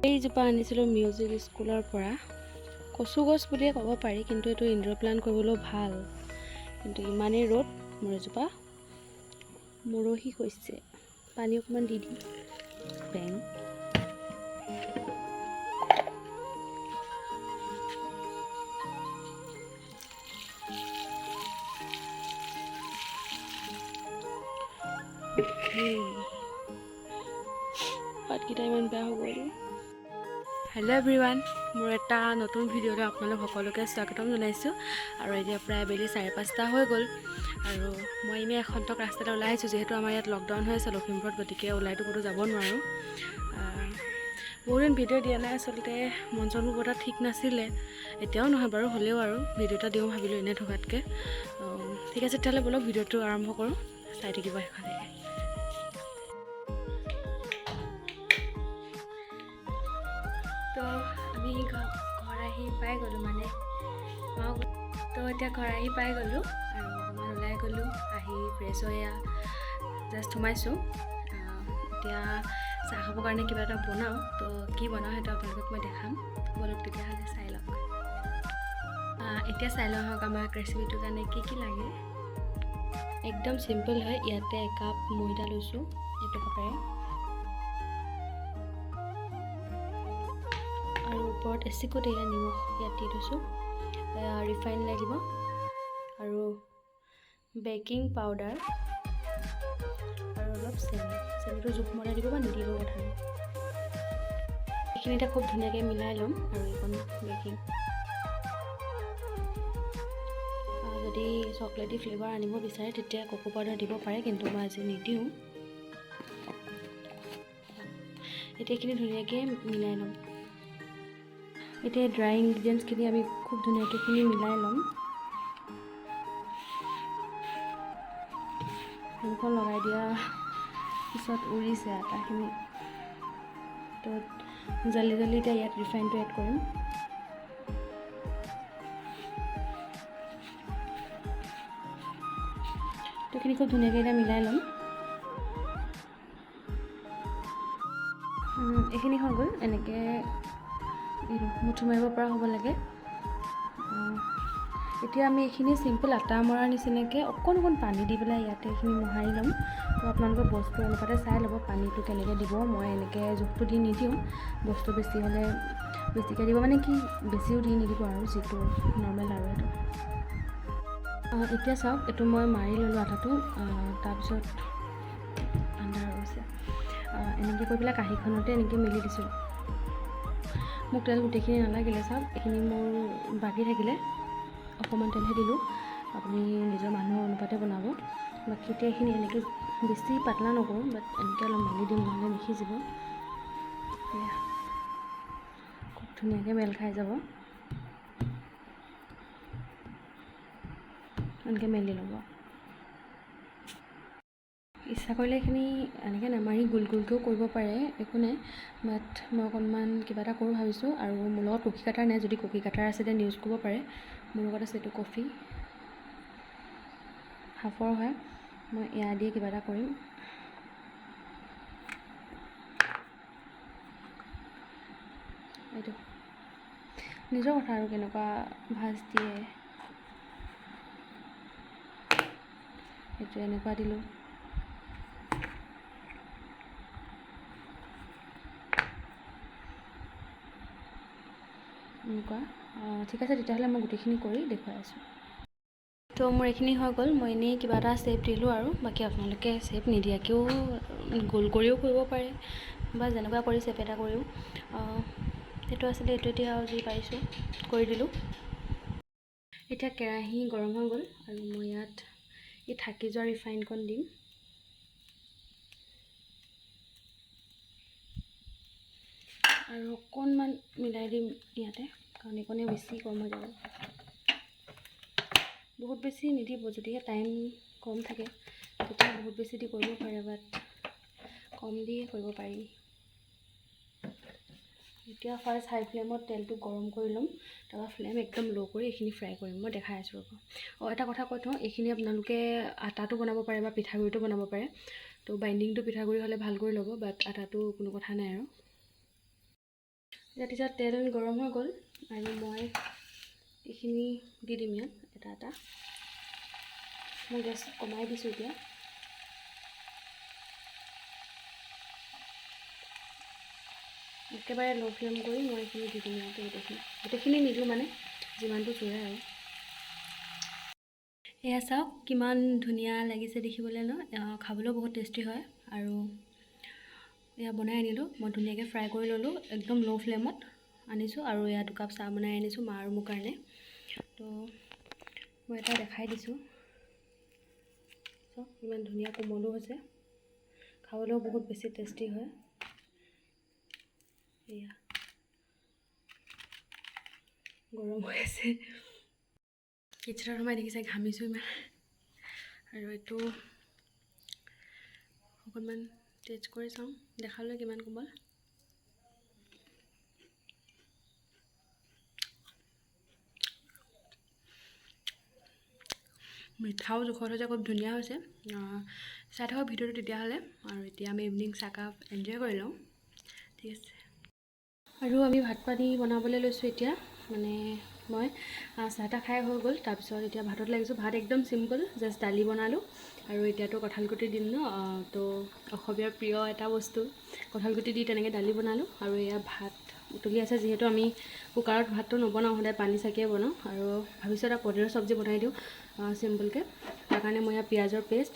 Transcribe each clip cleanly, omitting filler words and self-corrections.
এইজোপা আনিছিলোঁ মিউজিক স্কুলৰ পৰা। কচু গছ বুলিয়ে ক'ব পাৰি, কিন্তু এইটো ইনডোৰ প্লান্ট কৰিবলৈও ভাল। কিন্তু ইমানেই ৰ'দ, মোৰ এজোপা মৰহি হৈছে। পানী অকণমান দি দিম। বেং পাতকেইটা ইমান বেয়া হৈ গ'ল। হেল্ল' এভৰিৱান, মোৰ এটা নতুন ভিডিঅ'লৈ আপোনালোক সকলোকে স্বাগতম জনাইছোঁ। আৰু এতিয়া প্ৰায় আবেলি 4:30 হৈ গ'ল আৰু মই এনেই এখন্তক ৰাস্তাতে ওলাই আহিছোঁ। যিহেতু আমাৰ ইয়াত লকডাউন হৈ আছে লখিমপুৰত, গতিকে ওলাইতো ক'তো যাব নোৱাৰোঁ। বহুদিন ভিডিঅ' দিয়া নাই, আচলতে মন চনবোৰ বৰ এটা ঠিক নাছিলে। এতিয়াও নহয় বাৰু, হ'লেও আৰু ভিডিঅ' এটা দিওঁ ভাবিলোঁ এনেই থকাতকৈ। ঠিক আছে, তেতিয়াহ'লে ব'লক ভিডিঅ'টো আৰম্ভ কৰোঁ। চাই থাকিব সেইখনলৈকে। তো আমি ঘৰ আহি পাই গ'লোঁ, তো এতিয়া ঘৰ আহি পাই গ'লোঁ আৰু অকণমান ওলাই গ'লোঁ। আহি ফ্ৰেছ হৈ জাষ্ট সোমাইছোঁ। এতিয়া চাহ খাবৰ কাৰণে কিবা এটা বনাওঁ। তো কি বনাওঁ সেইটো আপোনালোকক মই দেখাম। বলক তেতিয়াহ'লে চাই লওক। এতিয়া চাই লওঁ আহক আমাক ৰেচিপিটোৰ কাৰণে কি লাগে। একদম চিম্পল হয়। ইয়াতে একাপ ময়দা লৈছোঁ, এইটো কাপেৰে। আৰু ওপৰত এচিকুট এয়া নিমখ ইয়াত দি থৈছোঁ। ৰিফাইন লাগিব আৰু বেকিং পাউডাৰ আৰু অলপ চেনিটো জোখমতে দিব বা নিদিলেও কথা নাই। এইখিনি এতিয়া খুব ধুনীয়াকৈ মিলাই ল'ম। আৰু এইকণ বেকিং, যদি চকলেটি ফ্লেভাৰ আনিব বিচাৰে তেতিয়া কোকো পাউডাৰ দিব পাৰে, কিন্তু মই আজি নিদিওঁ। এতিয়া এইখিনি ধুনীয়াকৈ মিলাই ল'ম। এতিয়া ড্ৰাই ইনগ্ৰিডিয়েণ্টছখিনি আমি খুব ধুনীয়াকৈ মিলাই ল'ম। ফেনখন লগাই দিয়া পিছত উৰিছে আটাখিনি। তো জল্দি এতিয়া ইয়াত ৰিফাইনটো এড কৰিম। তো এইখিনি খুব ধুনীয়াকৈ এতিয়া মিলাই ল'ম। এইখিনি হৈ গ'ল। এনেকৈ মুঠি মাৰিব পৰা হ'ব লাগে। এতিয়া আমি এইখিনি চিম্পল আটা মৰাৰ নিচিনাকৈ অকণ পানী দি পেলাই ইয়াতে এইখিনি মোহাৰি ল'ম। তো আপোনালোকে বস্তু অনুপাতে চাই ল'ব পানীটো কেনেকৈ দিব। মই এনেকৈ জোখটো দি নিদিওঁ। বস্তু বেছি হ'লে বেছিকৈ দিব, মানে কি বেছিও দি নিদিব আৰু যিটো নৰ্মেল আৰু সেইটো। এতিয়া চাওক, এইটো মই মাৰি ল'লোঁ আটাটো। তাৰপিছত আন্ধাৰ হৈছে। এনেকৈ কৰি পেলাই কাঁহীখনতে এনেকৈ মেলি দিছোঁ। মোক তেল গোটেইখিনি নালাগিলে। চাওক, এইখিনি মোৰ বাকী থাকিলে অকণমান তেলহে দিলোঁ। আপুনি নিজৰ মানুহৰ অনুপাতে বনাব। বাকী এতিয়া এইখিনি এনেকৈ বেছি পাতলা নকৰোঁ, বাট এনেকৈ অলপ মেলি দিম, নহ'লে নিসিজিব। এয়া খুব ধুনীয়াকৈ মেল খাই যাব। এনেকৈ মেলি ল'ব। ইচ্ছা কৰিলে এইখিনি এনেকৈ নামাৰি গোলকৈও কৰিব পাৰে, একো নাই। বাট মই অকণমান কিবা এটা কৰোঁ ভাবিছোঁ। আৰু মোৰ লগত কুকি কাটাৰ নাই, যদি কুকি কাটাৰ আছে তেন্তে ইউজ কৰিব পাৰে। মোৰ লগত আছে এইটো কফি হাফৰ হয়। মই এয়া দিয়ে কিবা এটা কৰিম। এইটো নিজৰ কথা আৰু কেনেকুৱা ভাজ দিয়ে। এইটো এনেকুৱা দিলোঁ। এনেকুৱা। ঠিক আছে, তেতিয়াহ'লে মই গোটেইখিনি কৰি দেখুৱাই আছোঁ। তো মোৰ এইখিনি হৈ গ'ল। মই এনেই কিবা এটা শ্বেপ দিলোঁ আৰু বাকী আপোনালোকে শ্বেপ নিদিয়াকৈও গোল কৰিও কৰিব পাৰে, বা যেনেকুৱা কৰি শ্বেপ এটা কৰিও। সেইটো আছিলে, এইটো এতিয়া যি পাৰিছোঁ কৰি দিলোঁ। এতিয়া কেৰাহী গৰম হৈ গ'ল আৰু মই ইয়াত এই থাকি যোৱা ৰিফাইনকণ দিম। আৰু অকণমান মিলাই দিম ইয়াতে, কাৰণ এইকণে বেছি গৰম হৈ যাব। বহুত বেছি নিদিব, যদিহে টাইম কম থাকে তেতিয়া বহুত বেছি দি কৰিব পাৰে, বাট কম দিয়ে কৰিব পাৰি। এতিয়া ফাৰ্ষ্ট হাই ফ্লেমত তেলটো গৰম কৰি ল'ম। তাৰপৰা ফ্লেম একদম ল' কৰি এইখিনি ফ্ৰাই কৰিম। মই দেখাই আছোঁ ৰ'ব। এটা কথা কৈ থওঁ, এইখিনি আপোনালোকে আটাটো বনাব পাৰে বা পিঠাগুড়িটো বনাব পাৰে। তো বাইণ্ডিংটো পিঠাগুড়ি হ'লে ভাল কৰি ল'ব, বাট আটাটো কোনো কথা নাই আৰু। এতিয়া তেল গৰম হৈ গ'ল আৰু মই এইখিনি দি দিম ইয়াত এটা এটা। মই গেছ কমাই দিছোঁ এতিয়া। একেবাৰে ল' ফ্লেম কৰি মই এইখিনি দি দিম ইয়াতে গোটেইখিনি নিদিওঁ মানে যিমানটো জোৰে আৰু। এয়া চাওক কিমান ধুনীয়া লাগিছে দেখিবলৈ ন, খাবলৈও বহুত টেষ্টি হয়। আৰু এয়া বনাই আনিলোঁ, মই ধুনীয়াকৈ ফ্ৰাই কৰি ল'লোঁ, একদম ল' ফ্লেমত আনিছোঁ। আৰু এয়া 2 কাপ চাহ বনাই আনিছোঁ মা আৰু মোৰ কাৰণে। তো মই এটা দেখাই দিছোঁ, চাওক ইমান ধুনীয়া কোমলো হৈছে, খাবলৈও বহুত বেছি টেষ্টি হয়। এয়া গৰম হৈ আছে, কিটচেনত সোমাই দেখিছে ঘামিছোঁ ইমান। আৰু এইটো অকণমান টেষ্ট কৰি চাওঁ, দেখালৈ কিমান কোমল। মিঠাও জোখত হৈছে, খুব ধুনীয়া হৈছে। চাই থাকক ভিডিঅ'টো তেতিয়াহ'লে। আৰু এতিয়া আমি ইভিনিং চাহকাপ এনজয় কৰি লওঁ, ঠিক আছে। আৰু আমি ভাত পানী বনাবলৈ লৈছোঁ এতিয়া। মানে মই চাহ তাহ খাই হৈ গ'ল, তাৰপিছত এতিয়া ভাতত লাগিছোঁ। ভাত একদম চিম্পল, জাষ্ট দালি বনালোঁ। আৰু এতিয়াতো কঁঠালগুটি দিম ন, তো অসমীয়াৰ প্ৰিয় এটা বস্তু কঁঠালগুটি দি তেনেকৈ দালি বনালোঁ। আৰু এয়া ভাত উতলি আছে, যিহেতু আমি কুকাৰত ভাতটো নবনাওঁ, সদায় পানী চাকিয়ে বনাওঁ। আৰু ভাবিছোঁ এটা পনীৰৰ চব্জি বনাই দিওঁ চিম্পলকৈ। তাৰ কাৰণে মই এয়া পিঁয়াজৰ পেষ্ট,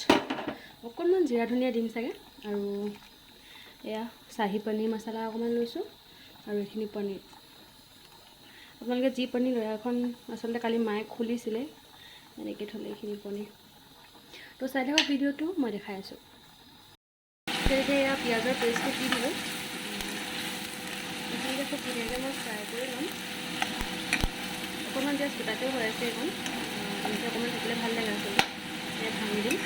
অকণমান জিৰা ধনিয়া দিম চাগে। আৰু এয়া চাহী পনীৰ মছলা অকণমান লৈছোঁ। আৰু এইখিনি পনীৰ, আপোনালোকে যি পনীৰ লয়, এখন আচলতে কালি মায়ে খুলিছিলে, এনেকৈ থ'লে এইখিনি পনীৰ। তো চাই থাকক ভিডিঅ'টো, মই দেখাই আছোঁ। তেনেকৈ এয়া পিঁয়াজৰ পেষ্টটো দি দিলোঁ, এইখিনিতে খুব ধুনীয়াকৈ মই ফ্ৰাই কৰি ল'ম। অকণমান জাষ্ট গোটাকেও হৈ আছে এইখন, এনেকৈ অকণমান থাকিলে ভাল লাগে আচলতে। এয়া ভাঙি দিম,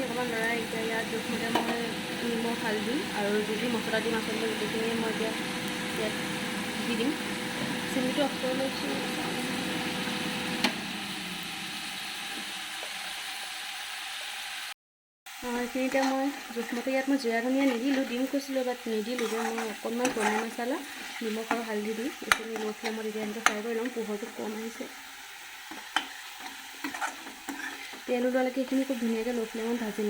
অকণমান লৰাই। এতিয়া ইয়াত জোখমতে মই নিমখ হালধি আৰু যি যি মছলা দিম আচলতে গোটেইখিনি মই এতিয়া ইয়াত দি দিম। চিমনিটো অফ কৰি লৈছোঁ। এইখিনিতে মই জোখমতে ইয়াত মই জিৰা ধনিয়া নিদিলোঁ, দিম কৈছিলোঁ বাট নিদিলোঁ। যে মই অকণমান পনীৰ মছলা, নিমখ আৰু হালধি দি এইখিনি ল' ফ্লেমত এতিয়া এনেকৈ ফ্ৰাই কৰি ল'ম। পোহৰটো কম আহিছে, তেল ওলোৱালৈকে এইখিনি খুব ধুনীয়াকৈ ল' ফ্লেমত ভাজিম।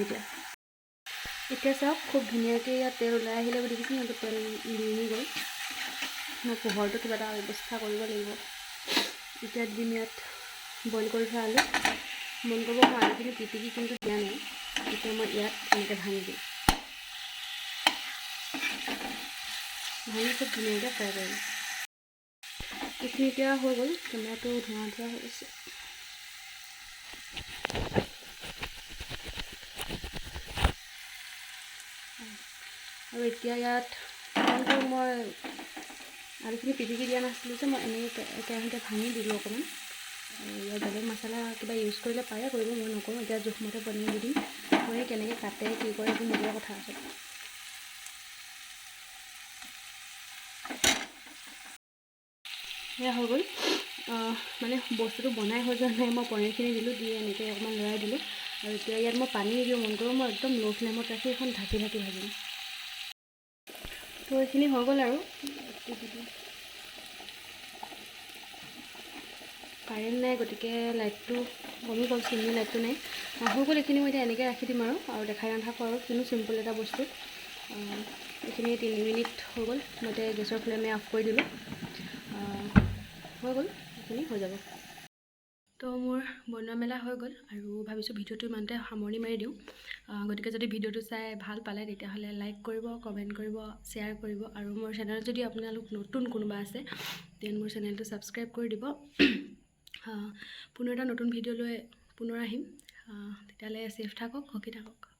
এতিয়া চাওক খুব ধুনীয়াকৈ ইয়াত তেল ওলাই আহিলে বুলি দেখিছোঁ, সিহঁতে তেল নিমি গ'ল। মই পোহৰটো কিবা এটা ব্যৱস্থা কৰিব লাগিব। এতিয়া দিম ইয়াত বইল কৰি থোৱা আলু। মন কৰিব, মই আলুখিনি পিটিকি কিন্তু দিয়া নাই। এতিয়া মই ইয়াত এনেকৈ ভাঙি দিম, ভাঙি খুব ধুনীয়াকৈ ফ্ৰাই কৰিম। এইখিনি এতিয়া হৈ গ'ল, কেমেৰাটো ধোঁৱা ধোঁৱা হৈ গৈছে। আৰু এতিয়া ইয়াত মই আলুখিনি পিটিকি দিয়া নাছিলোঁ যে, মই এনেকৈ কেৰাহীতে ভাঙি দিলোঁ অকণমান। আৰু ইয়াত বেলেগ মছলা কিবা ইউজ কৰিলে পাৰে কৰিব, মই নকৰোঁ। এতিয়া জোখমতে পনীৰ দি দিম। পনীৰ কেনেকৈ কাটে কি কৰে এইটো নিজৰ কথা আছে। সেয়া হৈ গ'ল, মানে বস্তুটো বনাই হৈ যোৱা নাই, মই পনীৰখিনি দিলোঁ, দি এনেকৈ অকণমান লৰাই দিলোঁ। আৰু এতিয়া ইয়াত মই পানী নিদিওঁ, মন কৰোঁ মই একদম ল' ফ্লেমত ৰাখি এখন ঢাকি ঢাকি ভাজিম। তো এইখিনি হৈ গ'ল। আৰু কাৰেণ্ট নাই, গতিকে লাইটটো কমি গ'ল, চিমনি লাইটটো নাই। হৈ গ'ল এইখিনি। মই এতিয়া এনেকৈ ৰাখি দিম আৰু দেখাই নাথাকোঁ আৰু, কিন্তু চিম্পল এটা বস্তু। এইখিনি 3 মিনিট হৈ গ'ল। মই এতিয়া গেছৰ ফ্লেমে অফ কৰি দিলোঁ। হৈ গ'ল, এইখিনি হৈ যাব। তো মোৰ বনোৱা মেলা হৈ গ'ল, আৰু ভাবিছোঁ ভিডিঅ'টো ইমানতে সামৰণি মাৰি দিওঁ। গতিকে যদি ভিডিঅ'টো চাই ভাল পালে তেতিয়াহ'লে লাইক কৰিব, কমেণ্ট কৰিব, শ্বেয়াৰ কৰিব। আৰু মোৰ চেনেলত যদি আপোনালোক নতুন কোনোবা আছে, দেন মোৰ চেনেলটো ছাবস্ক্ৰাইব কৰি দিব। পুনৰ এটা নতুন ভিডিঅ' লৈ পুনৰ আহিম। তেতিয়াহ'লে ছেফ থাকক, সুখী থাকক।